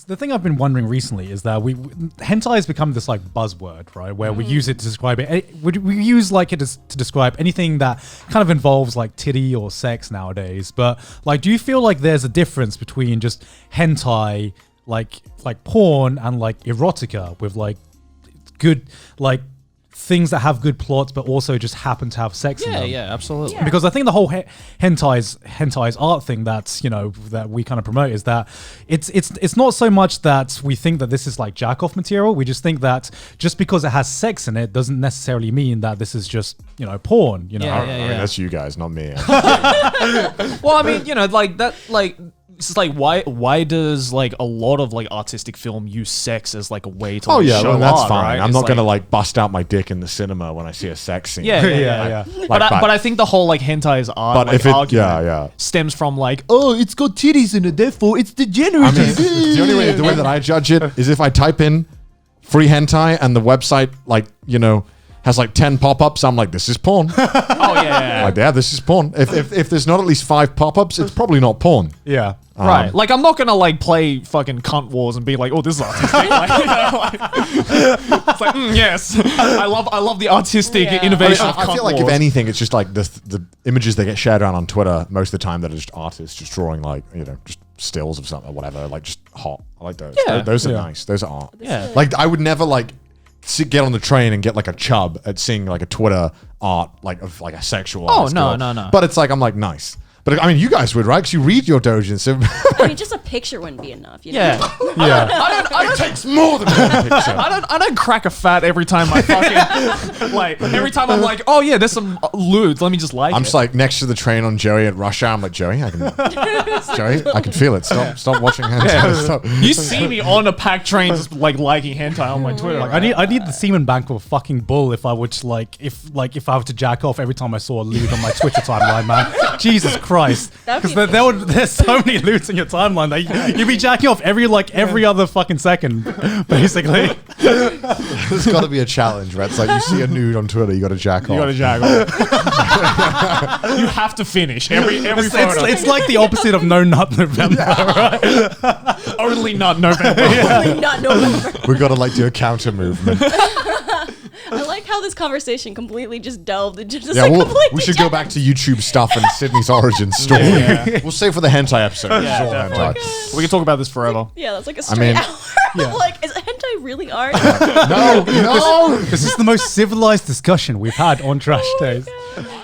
The thing I've been wondering recently is that hentai has become this like buzzword, right? Where we use it to describe it. We use like it to describe anything that kind of involves like titty or sex nowadays. But like, do you feel like there's a difference between just hentai, like porn, and like erotica with like good like things that have good plots but also just happen to have sex in them? Yeah, absolutely. Yeah. Because I think the whole hentai's art thing that's, that we kind of promote is that it's not so much that we think that this is like jack-off material. We just think that just because it has sex in it doesn't necessarily mean that this is just, porn, I mean, that's you guys, not me. Well, I mean, like that, like, it's like why does like a lot of like artistic film use sex as like a way to show that's art, fine. right? I'm not gonna like bust out my dick in the cinema when I see a sex scene. Yeah. But I think the whole like hentai art argument stems from like, oh, it's got titties in it, therefore it's degenerate. I mean, the way that I judge it is if I type in free hentai and the website has like 10 pop-ups, I'm like, this is porn. Like, yeah, this is porn. If there's not at least 5 pop-ups, it's probably not porn. Yeah. Right. Like, I'm not going to like play fucking cunt wars and be like, oh, this is artistic. It's like, yes. I love the artistic innovation of cunt I feel like wars. if anything, it's just like the images that get shared around on Twitter most of the time that are just artists just drawing like, just stills of something or whatever, like just hot. I like those. Yeah. Those are nice. Those are art. Yeah. Like, I would never like get on the train and get like a chub at seeing like a Twitter art like of like a sexual artist girl. No. But it's like, I'm like, nice. But I mean, you guys would, right? Because you read your doujin. So I mean, just a picture wouldn't be enough. Yeah. it takes more than one picture. I don't crack a fat every time I fucking like every time I'm like, oh yeah, there's some lewd. Let me just like. I'm just like next to the train on Joey at rush hour. I'm like, Joey, I can feel it. Stop watching hentai. Stop. You see me on a packed train just like liking hentai on my Twitter. Like, I need the semen bank of a fucking bull if I would if I were to jack off every time I saw a lewd on my Twitter timeline, man. Jesus Christ. Because there's so many lewds in your timeline that you'd be jacking off every other fucking second, basically. There's got to be a challenge, right? It's like you see a nude on Twitter, you got to jack off. You got to jack off. You have to finish every photo. It's like the opposite of No Nut November, right? Only Nut November. Only Nut November. We got to like do a counter movement. I like how this conversation completely just delved into just we should go back to YouTube stuff and Sydney's origin story. We'll save for the hentai episode. Yeah, hentai. We can talk about this forever. Yeah, that's like a straight hour. Yeah. Like, is hentai really art? No. This is the most civilized discussion we've had on Trash Days.